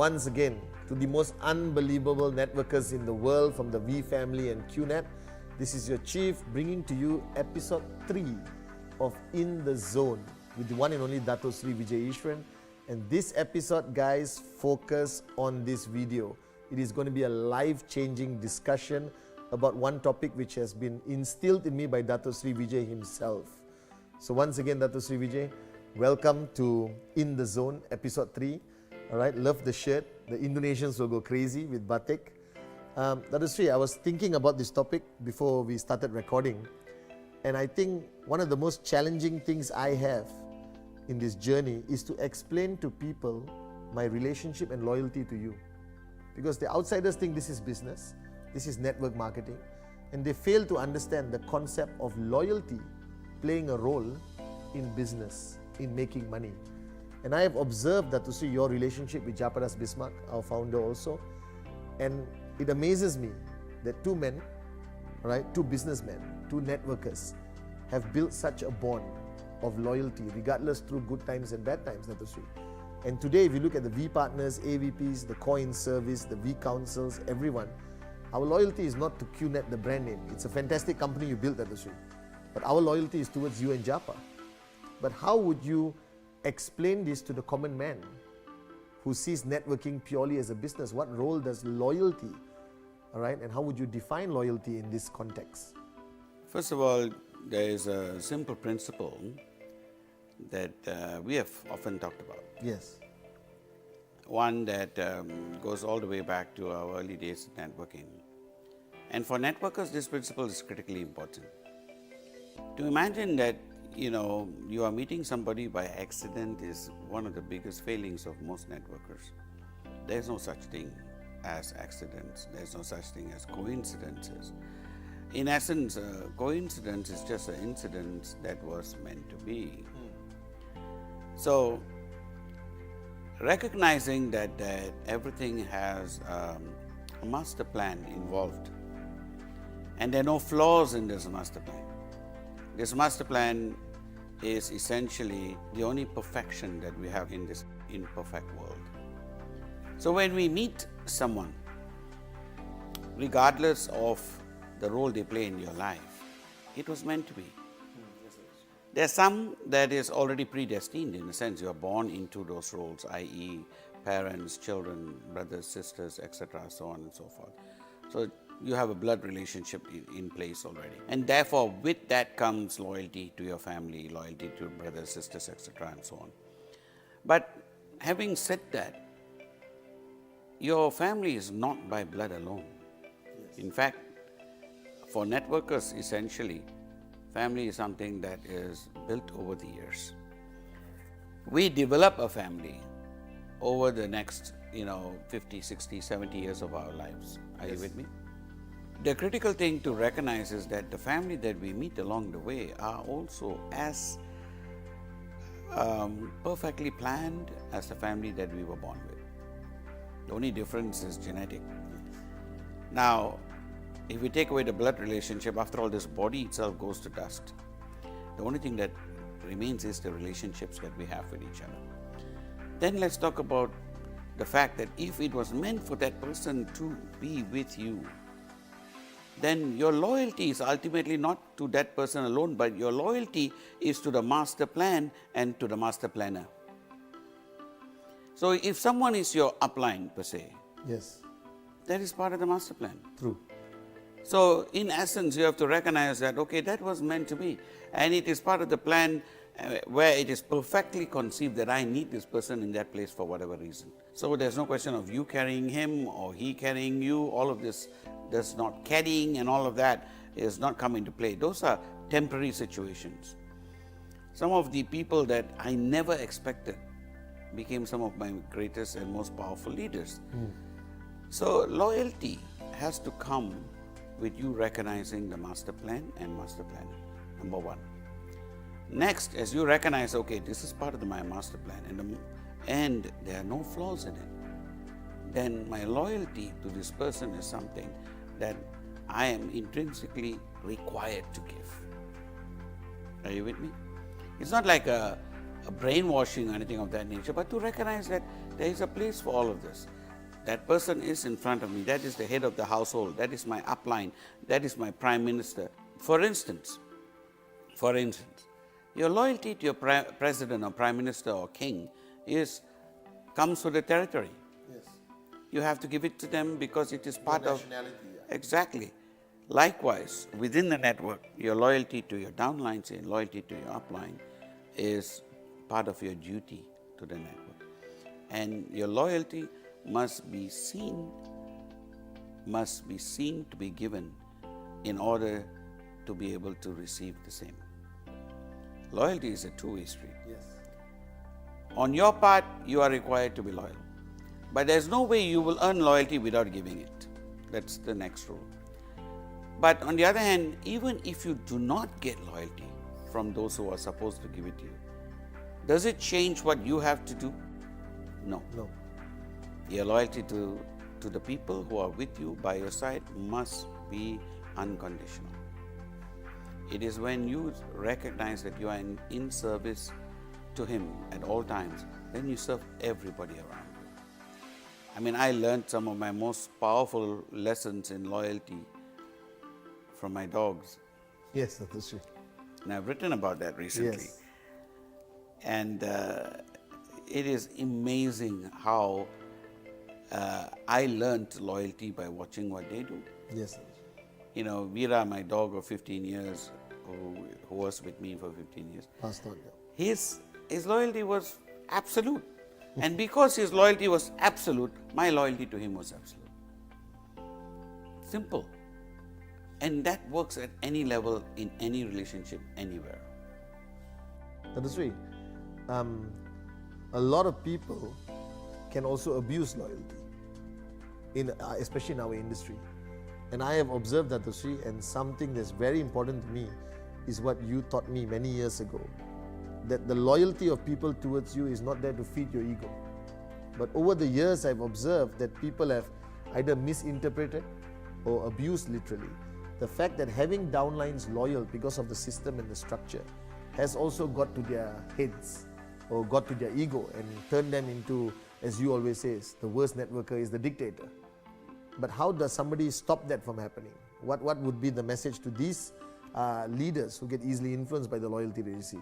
once again to the most unbelievable networkers in the world from the V family and QNet. This is your chief bringing to you episode 3 of In the Zone with the one and only Dato Sri Vijay Ishwan. And this episode, guys, focus on this video. It is going to be a life-changing discussion about one topic which has been instilled in me by Dato Sri Vijay himself. So once again, Dato Sri Vijay, welcome to In the Zone, episode 3. All right, love the shirt. The Indonesians will go crazy with batik. Dato Sri, I was thinking about this topic before we started recording. And I think one of the most challenging things I have in this journey is to explain to people my relationship and loyalty to you. Because the outsiders think this is business, this is network marketing, and they fail to understand the concept of loyalty playing a role in business, in making money. And I have observed that to see your relationship with Japadas Bismarck, our founder also, and it amazes me that two men, right, two businessmen, two networkers have built such a bond of loyalty regardless through good times and bad times, Dato Sri. And today if you look at the V partners, AVPs, the coin service, the V councils, everyone, our loyalty is not to QNet, the brand name. It's a fantastic company you built, Dato Sri. But our loyalty is towards you and Japa. But how would you explain this to the common man who sees networking purely as a business? What role does loyalty, all right, and how would you define loyalty in this context? First of all, there is a simple principle that we have often talked about. Yes. One that goes all the way back to our early days of networking. And for networkers, this principle is critically important. To imagine that, you are meeting somebody by accident is one of the biggest failings of most networkers. There is no such thing as accidents. There is no such thing as coincidences. In essence, coincidence is just an incident that was meant to be. So, recognizing that everything has a master plan involved, and there are no flaws in this master plan. This master plan is essentially the only perfection that we have in this imperfect world. So when we meet someone, regardless of the role they play in your life, it was meant to be. There's some that is already predestined, in a sense. You are born into those roles, i.e. parents, children, brothers, sisters, etc., so on and so forth. So you have a blood relationship in place already. And therefore, with that comes loyalty to your family, loyalty to your brothers, sisters, etc., and so on. But having said that, your family is not by blood alone. Yes. In fact, for networkers, essentially, family is something that is built over the years. We develop a family over the next, 50, 60, 70 years of our lives. Are you with me? The critical thing to recognize is that the family that we meet along the way are also as perfectly planned as the family that we were born with. The only difference is genetic. Now, if we take away the blood relationship, after all, this body itself goes to dust. The only thing that remains is the relationships that we have with each other. Then let's talk about the fact that if it was meant for that person to be with you, then your loyalty is ultimately not to that person alone, but your loyalty is to the master plan and to the master planner. So if someone is your upline per se, yes, that is part of the master plan. True. So in essence, you have to recognize that, okay, that was meant to be. And it is part of the plan where it is perfectly conceived that I need this person in that place for whatever reason. So there's no question of you carrying him or he carrying you. All of this does not, carrying and all of that is not come into play. Those are temporary situations. Some of the people that I never expected became some of my greatest and most powerful leaders. So loyalty has to come with you recognizing the master plan and master planner, number one. Next, as you recognize, okay, this is part of my master plan and there are no flaws in it, then my loyalty to this person is something that I am intrinsically required to give. Are you with me? It's not like a brainwashing or anything of that nature, but to recognize that there is a place for all of this. That person is in front of me. That is the head of the household. That is my upline. That is my prime minister. For instance, your loyalty to your president or prime minister or king comes with the territory. Yes. You have to give it to them because it is part of nationality, yeah. Exactly. Likewise, within the network, your loyalty to your downlines and loyalty to your upline is part of your duty to the network. And your loyalty must be seen to be given in order to be able to receive the same. Loyalty is a two-way street. Yes. On your part, you are required to be loyal. But there's no way you will earn loyalty without giving it. That's the next rule. But on the other hand, even if you do not get loyalty from those who are supposed to give it to you, does it change what you have to do? No. No. Your loyalty to the people who are with you by your side must be unconditional. It is when you recognize that you are in service to Him at all times, then you serve everybody around you. I mean, I learned some of my most powerful lessons in loyalty from my dogs. Yes, that's true. And I've written about that recently. Yes. And it is amazing how I learned loyalty by watching what they do. Yes. You know, Veera, my dog of 15 years, who was with me for 15 years, Passed on. Yeah. his loyalty was absolute. And because his loyalty was absolute, my loyalty to him was absolute. Simple. And that works at any level, in any relationship, anywhere. That is right. A lot of people can also abuse loyalty, especially in our industry. And I have observed that, Sri, and something that's very important to me is what you taught me many years ago, that the loyalty of people towards you is not there to feed your ego. But over the years, I've observed that people have either misinterpreted or abused literally the fact that having downlines loyal because of the system and the structure has also got to their heads or got to their ego and turned them into, as you always say, the worst networker is the dictator. But how does somebody stop that from happening? What would be the message to these leaders who get easily influenced by the loyalty they receive?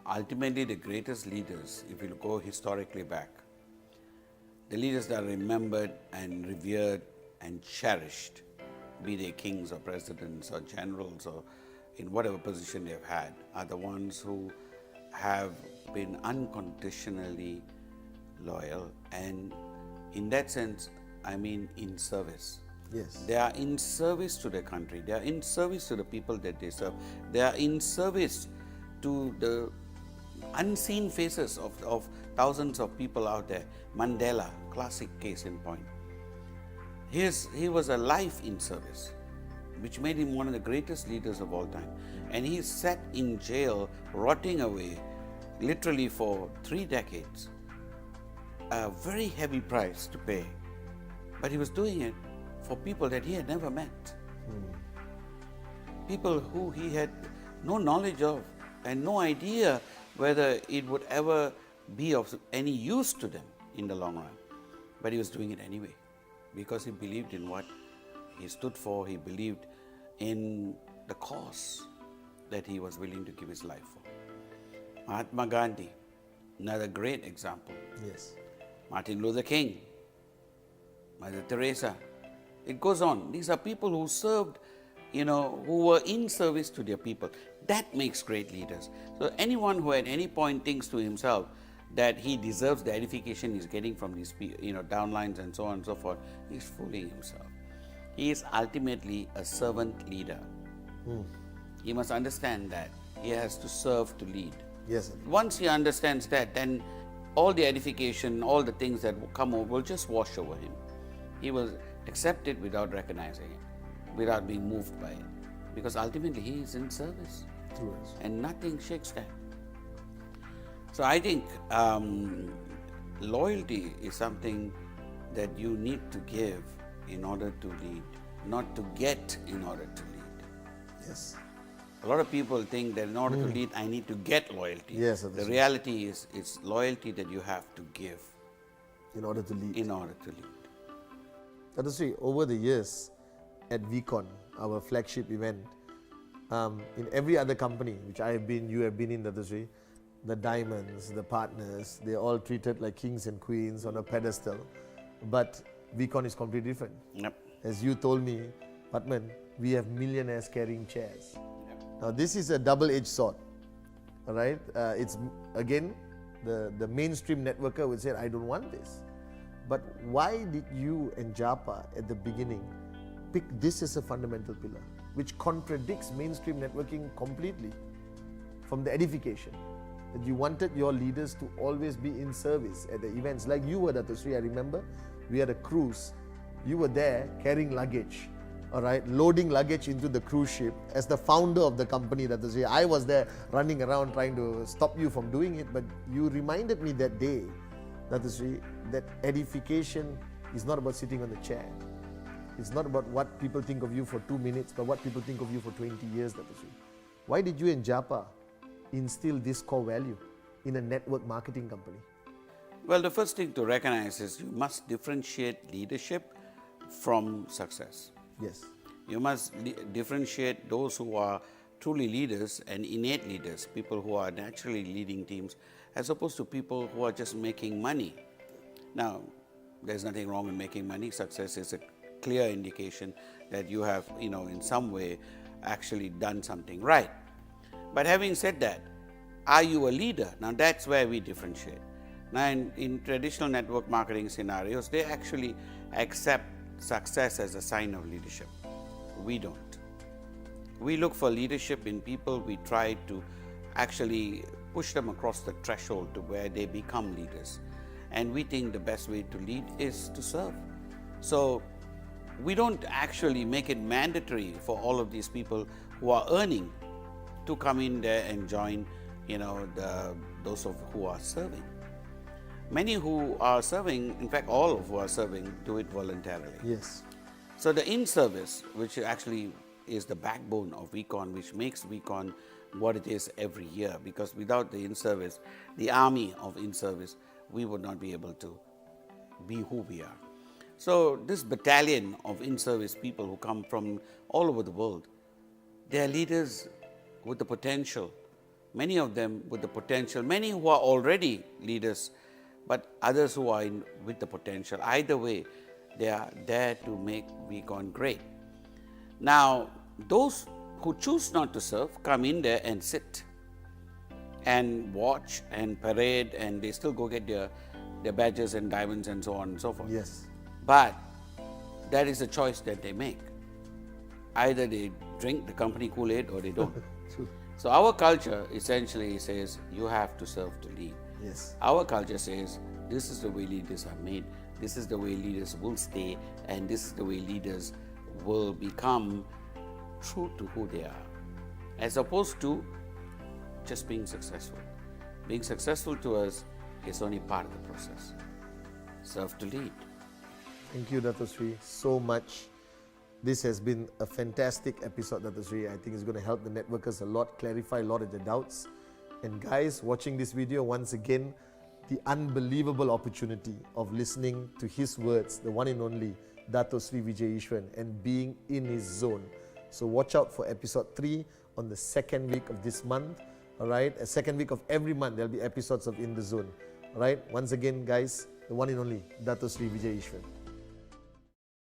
Ultimately, the greatest leaders, if you go historically back, the leaders that are remembered and revered and cherished, be they kings or presidents or generals or in whatever position they've had, are the ones who have been unconditionally loyal, and in that sense, I mean in service. Yes. They are in service to their country. They are in service to the people that they serve. They are in service to the unseen faces of thousands of people out there. Mandela, classic case in point. He was a life in service, which made him one of the greatest leaders of all time. And he sat in jail, rotting away, literally for 3 decades. A very heavy price to pay. But he was doing it for people that he had never met. People who he had no knowledge of and no idea whether it would ever be of any use to them in the long run. But he was doing it anyway because he believed in what he stood for. He believed in the cause that he was willing to give his life for. Mahatma Gandhi, another great example. Yes. Martin Luther King, Mother Teresa. It goes on. These are people who served, who were in service to their people. That makes great leaders. So anyone who at any point thinks to himself that he deserves the edification he's getting from these, downlines and so on and so forth, he's fooling himself. He is ultimately a servant leader. He must understand that he has to serve to lead. Yes, sir. Once he understands that, then all the edification, all the things that will come over will just wash over him. He will accept it without recognizing it, without being moved by it. Because ultimately he is in service. True. And nothing shakes that. So I think loyalty is something that you need to give in order to lead, not to get in order to lead. Yes. A lot of people think that in order to lead, I need to get loyalty. Yes, the reality is, it's loyalty that you have to give in order to lead. in order to lead. Dato over the years at VCon, our flagship event, in every other company which I have been, you have been in, Dato the diamonds, the partners, they're all treated like kings and queens on a pedestal. But VCon is completely different. Yep. As you told me, Patman, we have millionaires carrying chairs. Yep. Now this is a double-edged sword. All right, it's again the mainstream networker would say, I don't want this. But why did you and Japa at the beginning pick this as a fundamental pillar, which contradicts mainstream networking completely from the edification? That you wanted your leaders to always be in service at the events, like you were, Dato Sri. I remember we had a cruise. You were there carrying luggage, all right, loading luggage into the cruise ship. As the founder of the company, Dato Sri, I was there running around trying to stop you from doing it. But you reminded me that day, Dato Sri, that edification is not about sitting on the chair. It's not about what people think of you for 2 minutes, but what people think of you for 20 years, Dato Sri. Why did you and Japa instill this core value in a network marketing company? Well, the first thing to recognize is you must differentiate leadership from success. Yes. You must differentiate those who are truly leaders and innate leaders, people who are naturally leading teams, as opposed to people who are just making money. Now, there's nothing wrong in making money. Success is a clear indication that you have, in some way actually done something right. But having said that, are you a leader? Now that's where we differentiate. Now in traditional network marketing scenarios, they actually accept success as a sign of leadership. We don't. We look for leadership in people. We try to actually push them across the threshold to where they become leaders. And we think the best way to lead is to serve. So we don't actually make it mandatory for all of these people who are earning to come in there and join, those who are serving. Many who are serving, in fact, all who are serving, do it voluntarily. Yes. So the in-service, which actually is the backbone of VCon, which makes VCon what it is every year, because without the in-service, the army of in-service, we would not be able to be who we are. So this battalion of in-service people who come from all over the world, they are leaders with the potential, many of them with the potential, many who are already leaders, but others who are with the potential. Either way, they are there to make VCon great. Now, those who choose not to serve come in there and sit and watch and parade, and they still go get their badges and diamonds and so on and so forth. Yes. But that is a choice that they make. Either they drink the company Kool-Aid or they don't. So our culture essentially says you have to serve to lead. Yes. Our culture says this is the way leaders are made, this is the way leaders will stay, and this is the way leaders will become true to who they are, as opposed to just being successful. Being successful to us is only part of the process. Serve to lead. Thank you, Dato Sri, so much. This has been a fantastic episode, Dato Sri. I think it's going to help the networkers a lot, clarify a lot of their doubts. And guys, watching this video, once again, the unbelievable opportunity of listening to his words, the one and only Dato Sri Vijay Ishwan, and being in his zone. So watch out for episode 3 on the second week of this month. All right, a second week of every month, there'll be episodes of In the Zone. All right, once again, guys, the one and only Dato Sri Vijay Ishwan.